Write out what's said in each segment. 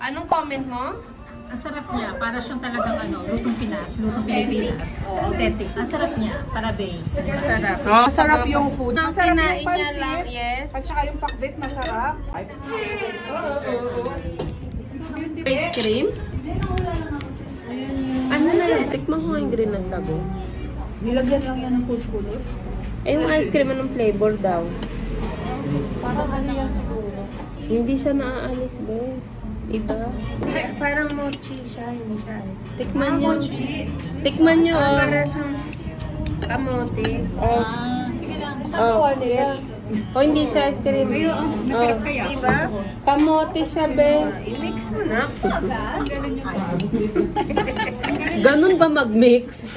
Anong comment mo? Ang sarap niya, para siyang talagang lutong Pinas, lutong Pilipinas. Authentic. Ang sarap niya, para base. Masarap. Masarap yung food. Ang Masarap yung kinain niya lang, pansit. yes. At saka yung pakbet, masarap. Ice cream? Ano na lang, tikman ko yung green na sago. Nilagyan lang yan ng food color. Eh, yung ice cream, anong flavor daw? Parang ano yan siguro. Hindi siya naaalis, be. Iba. Parang mochi siya, hindi siya ice. Tikman nyo. Tikman nyo, oh. Para siyang kamote. Oh. Sige lang. Oh, yeah. Oh, hindi siya ice cream. Oh. Diba? Kamote siya, be. I-mix mo na. Ganun ba mag-mix?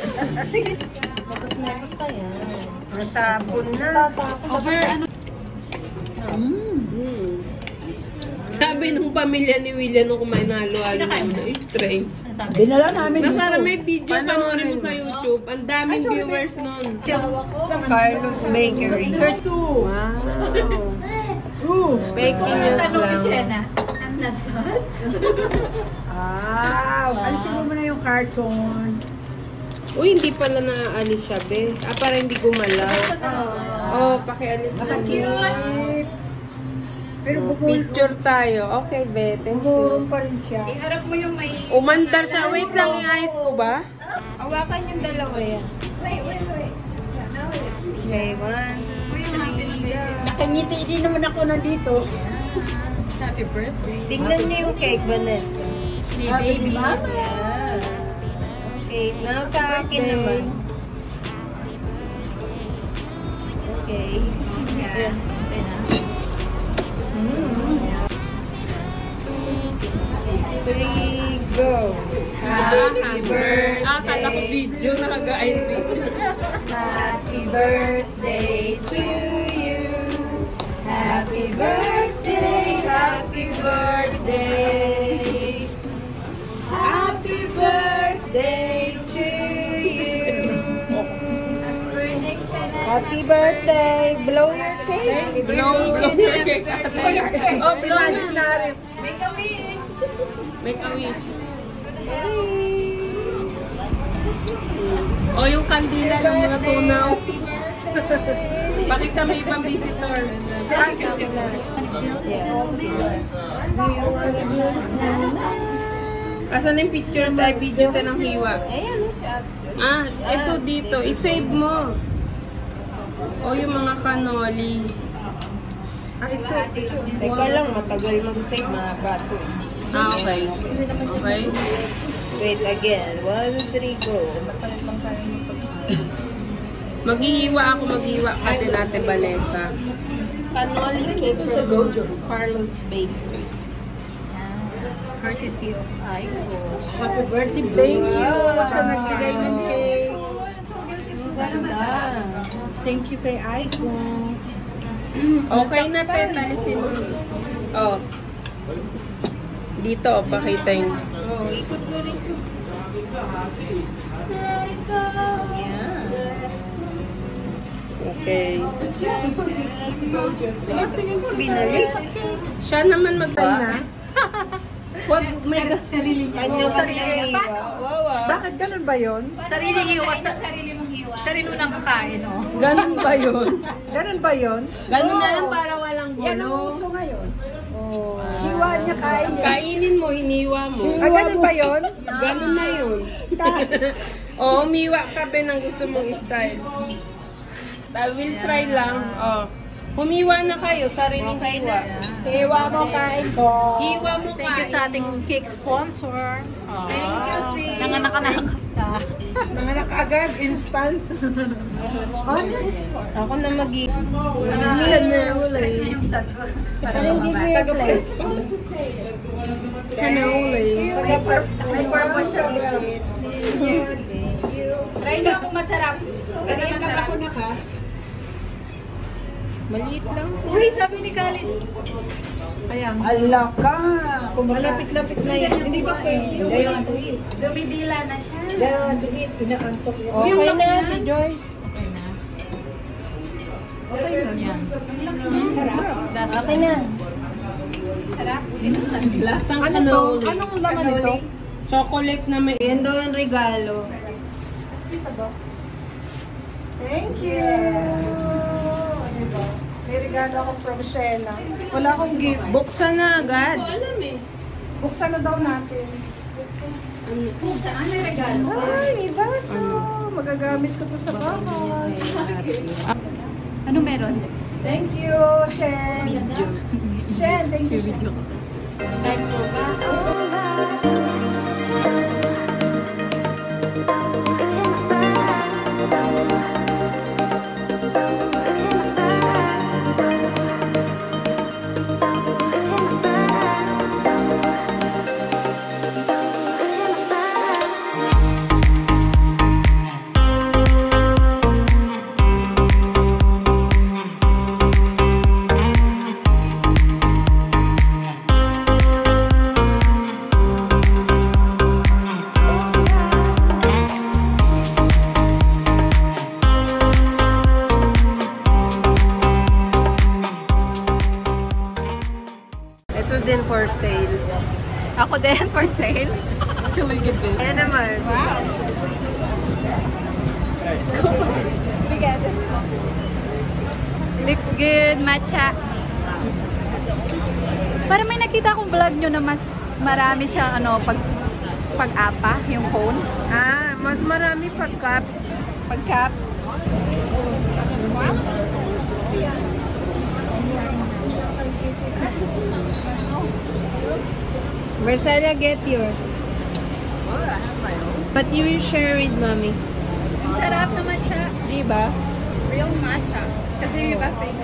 Sige. Tapos tayo. Natapon na. Over ano? Sabi nung pamilya ni William nung kumain na halo-halo na strange. Dinala namin dito. Masarap may video, panoorin mo sa YouTube. Ang daming viewers nun. Carlos Bakery. Wow. Fake news lang. I'm not fat. Alisin mo muna yung carton. Uy, hindi pala naaalis siya, be. Para hindi gumalaw. Oh, pakialis lang yun. Pero Picture tayo. Okay, be. Thank bubulong you. pa rin siya. Iharap mo yung may... Umandar siya. Wait lang, i-ayos ko ba? Hawakan yung dalawa yan. Wait. Okay, 1, 2, 3. Nakangiti din naman ako nandito. Happy birthday. Tingnan niyo yung cake, Vanessa. Baby mama. Yeah. Okay, now sa akin naman. Okay. Yeah. 3, go. Happy birthday. Akala ko video. Nakagain video. Happy birthday to you. Happy birthday, happy birthday. Happy birthday to you. Happy birthday. Blow your cake. Blow your cake. Oh, blow Imaginary. Make a wish. Make a wish. O, yung kandila ng mga tunaw. Bakit kami ibang visitor? Asan yung picture tayo? Video tayo ng hiwa. Ah, ito dito. I-save mo. O, yung mga cannoli. Teka lang, matagal mag-save, mga bato. Ah, okay. Okay. Wait, again. 1, 2, 3, go. Maghihiwa ako, maghihiwa ka din natin, Vanessa. Cannoli cake from Carlos Bakery. Courtesy of Aiko. Happy birthday. Thank you sa nagbigay ng cake. Thank you kay Aiko. Okay na, Ted. Alisin mo. Oh. Dito, pakita yung... Oh, ikot mo rin ko. Yeah. Okay. Tingin ko binalik. Siya naman magpa. Wag, may... Kanyang sarili. Bakit ganun ba yun? Sarili hiwa. Sarili mong hiwa. Siya rin unang kakain, oh. Ganun ba yun? Ganun ba yun? Ganun na lang para walang Yan ang gulo. uso ngayon. Oh. Hiwa niya, kain niya. Kainin mo, hiniwa mo. Ganun ba yun? Ganun na yun. Oh, umiwa ka ba ng gusto mong style. I will try lang. Oh. Humiwa na kayo, sariling hiwa. Hiwa mo, kain ko. Hiwa mo kain. Thank you sa ating cake sponsor. Thank you, sis. Nanganak-anak ka. Nanganak agad, instant. Ako na mag-i... Yan na, wala eh. Parang hindi mo yung place. Kanuli. May purpose siya dito. Try nyo ako masarap. Ako na ka. Maliit lang. Uy, sabi ni Khalid. Ala ka. Malapit-lapit na yan. Hindi ba pwede? Dumidila na siya. Pinakantok yan. Okay na, Ate Joyce. Okay na. Okay na yan. Ang laki niya. Okay na. Sarap. Lasang Ano to? cannoli. Anong laman nito? Chocolate na may... Yan daw ang regalo. Thank you! Diba? May regalo ako from Shena. Wala akong gift. Buksan na agad. Buksan na daw natin. Saan may regalo? Ay, may baso! Magagamit ko to sa bahay. Ano meron? Thank you, Shen! Shen, thank you. Thank you. Ito din for sale. Ako din for sale. So we get this. Ayan naman. Looks good, matcha. Para may nakita akong vlog nyo na mas marami siyang pag-apa, yung cone. Ah, mas marami pag-cup. Pag-cup. Marcella, get yours. But you will share with mommy. Ang sarap na matcha. Diba? Real matcha. Kasi yung iba fake.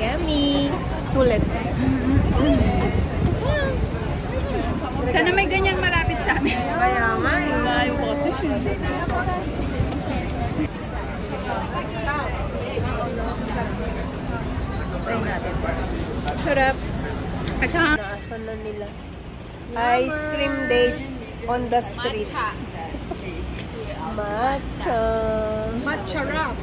Yummy. Sulit. Sana may ganyan marapit sa amin. Kaya nga eh. Yung boses hindi na. Try natin. Sarap. At saka, Naasan na nila. Ice cream dates on the street. Matcha. Matcha wrap.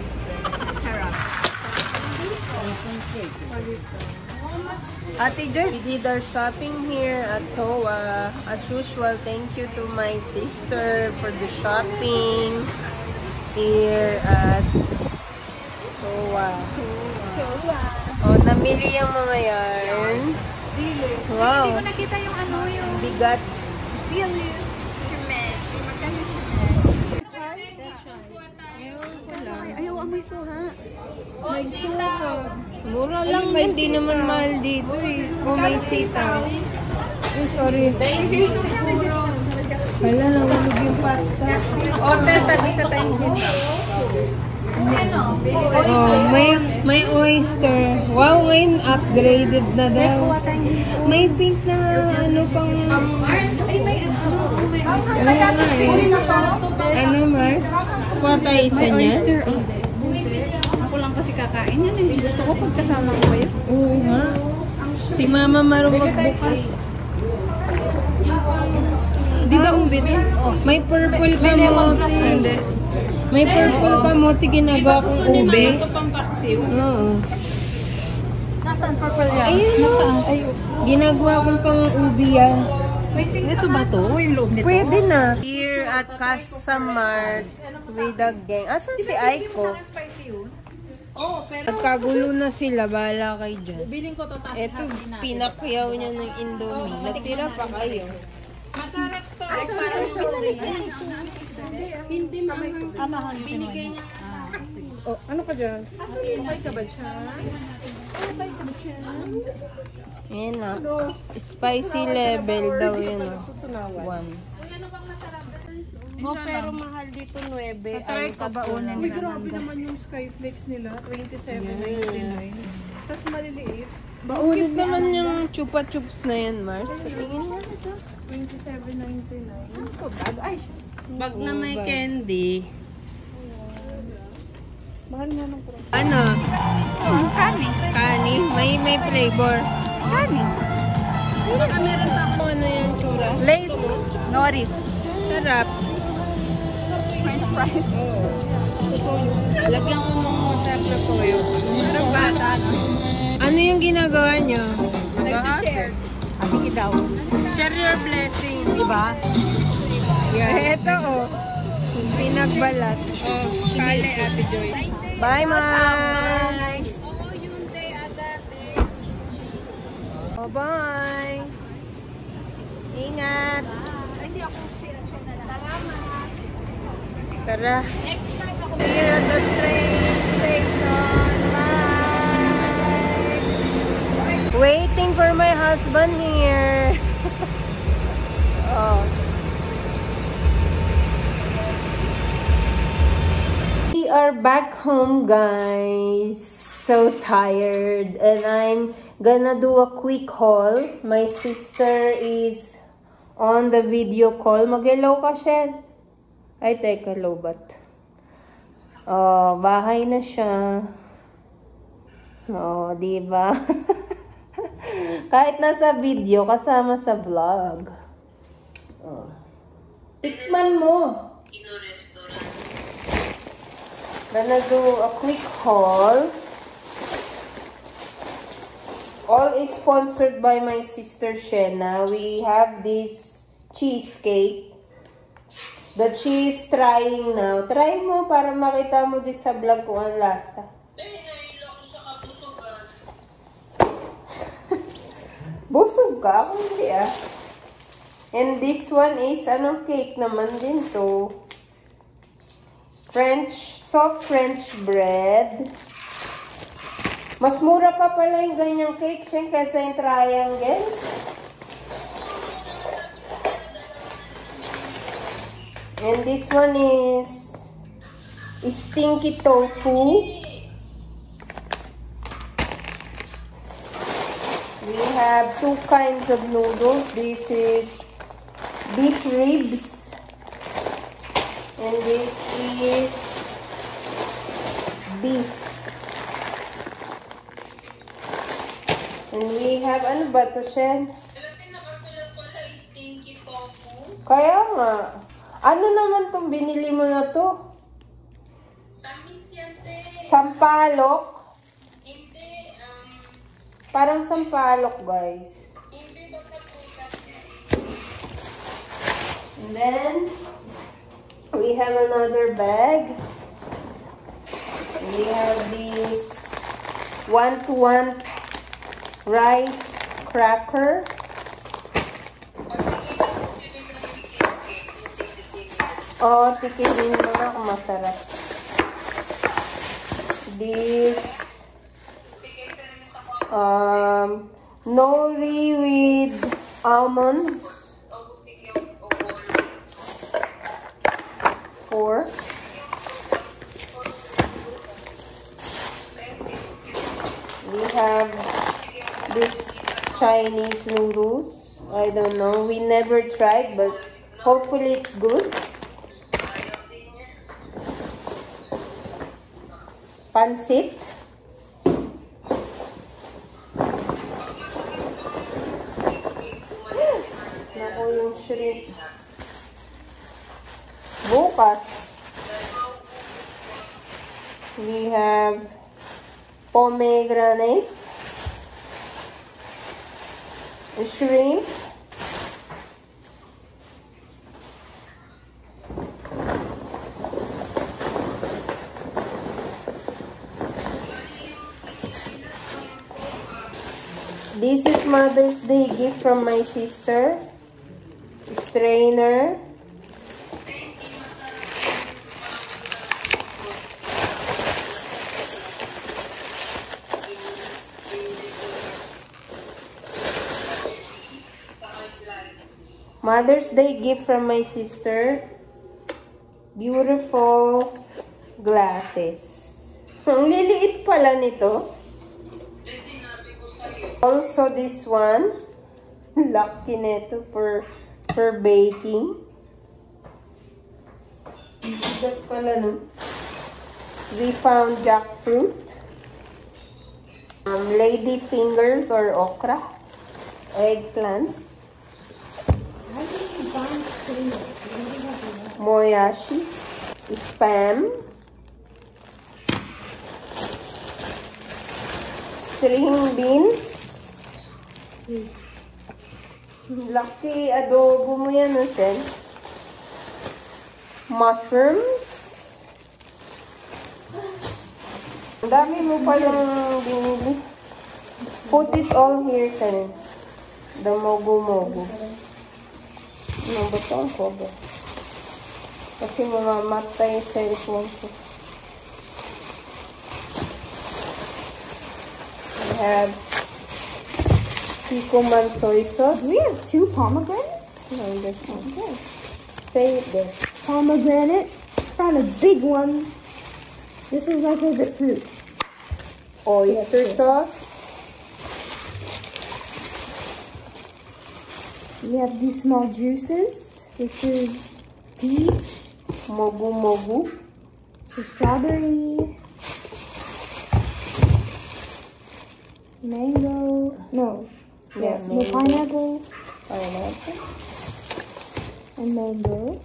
Ate Joyce, we did our shopping here at Toa. As usual, thank you to my sister for the shopping here at Toa. Oh, namili yung mga yarn. hindi Wow, ko nakita yung ano yung bigat. Ayaw, amoy suha. Mura lang, hindi naman mahal dito eh. Kung may sitaw. Sorry. Wala, nahulog yung pasta. O, teta, isa tayong sita. Oh, may oyster. Wow, ngayon upgraded na daw. May pink na ano pang... Ano, Mars? Kuha tayo isa niya? Ako lang kasi kakain yan eh. Gusto ko pagkasama ko kayo. Oo nga. Si Mama marunong magbukas. Di ba umbit? May purple kamote. May purple kamote ginagawa kong ube. Ito pang paksiw. Oo. Nasaan purple yan? Ayun Nasaan? Ay, ginagawa kong pang ubi yan. Ito ba to? Yung loob nito? Pwede na. Here at Casamart with the gang. Asan si Aiko? Nagkagulo na sila. Bahala kayo dyan. Biling ko to. Ito, pinakyaw niya ng Indomie. Nagtira pa kayo. Masarap to. Hindi naman. Binigay niya. Oh, ano ka dyan? Ayan na. Spicy level daw yun. 1. Mo, pero mahal dito 9. Try ko ba unan Uy, grabe naman yung Skyflakes nila. 27.99. Tapos maliliit. Cute naman yung chupa chups na yan, Mars. Patingin nga ito. 27.99. Ay, Bag na may candy. Mahal nga ng pro. Ano? kani. Kani? May flavor. Kani. Baka meron pa ako ano yung tsura. Lace. Nori. Sarap. French fries. Lagyan ko ng masarap na toyo. Parang bata, no? Ano yung ginagawa nyo? Nag-share. Sige daw. Share your blessing. Diba? Yeah. Ito oh. Pinagbalat. Oh, kale Ate Joy. Bye, Mars! Oh, bye! Ingat! Tara! Here at the train station. Bye! Waiting for my husband here. Oh. We are back home, guys. So tired, and I'm gonna do a quick haul. My sister is on the video call. Mag-hello ka, Shen. Ay, teka, lobat. Oh, bahay na siya. Oh, diba? Kahit nasa video, kasama sa vlog. Oh. Tikman mo. Gonna do a quick haul. All is sponsored by my sister Shena. We have this cheesecake that she is trying now. Try mo para makita mo din sa vlog kung ang lasa. Busog ka? Hindi ah. And this one is anong cake naman din to. Soft French bread. Mas mura pa pala yung ganyang cake siya kaysa yung triangle. And this one is stinky tofu. We have two kinds of noodles. This is beef ribs. And this is beef. And we have, ano ba ito, Shen? Kaya nga. Ano naman itong binili mo na to? Sampalok? Hindi, Parang sampalok, guys. hindi basta prutas. And then, we have another bag. We have this 1-to-1 rice cracker. Oh, tikitin mo na kung masarap. This nori with almonds. 4. We have this Chinese noodles. I don't know. We never tried, but hopefully it's good. Pansit. Naku, yung shrimp. Bukas. We have pomegranate. Shrimp. This is Mother's Day gift from my sister. Strainer. Mother's Day gift from my sister. Beautiful glasses. Ang liliit pala nito. Also this one. Lucky nito for baking. Bigat pala no. We found jackfruit. Lady fingers or okra. Eggplant. Moyashi. Spam. String beans. Laki adobo mo yan, Chen. Mushrooms. Ang dami mo palang binili. Put it all here, Chen. The mogu-mogu. Ano ba ito ang cover? Kasi mamamatay sa cellphone ko. We have Kikkoman soy sauce. Do we have 2 pomegranates? No, there's one. Okay. Say it there. Pomegranate. Found a big one. This is my favorite fruit. Oyster sauce. We have these small juices. This is peach. Mogu-mogu. This is strawberry. Mango. No. Yeah, No, mango. pineapple Pineapple. and mango.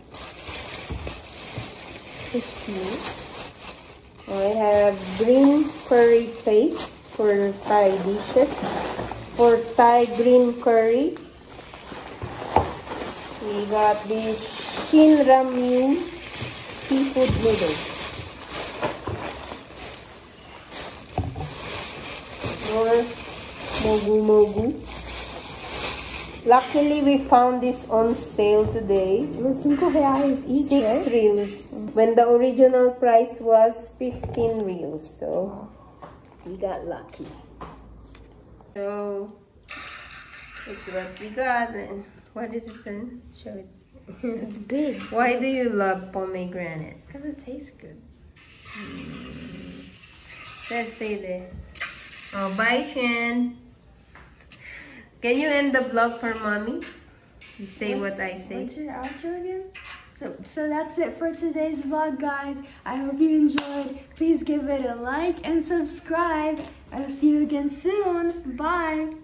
This cute. I have green curry paste for Thai dishes. For Thai green curry. We got this Shin Ramyun seafood noodles. More mogu-mogu. Luckily, we found this on sale today. It was 5 reais each, 6 right? reals. When the original price was 15 reals. So, we got lucky. So, it's what we got. What is it, son? Show it. It's big. Why do you love pomegranate? Because it tastes good. Let's say there. Oh, bye, Shan. Can you end the vlog for mommy? You say what I say. What's your outro again? So that's it for today's vlog, guys. I hope you enjoyed. Please give it a like and subscribe. I'll see you again soon. Bye.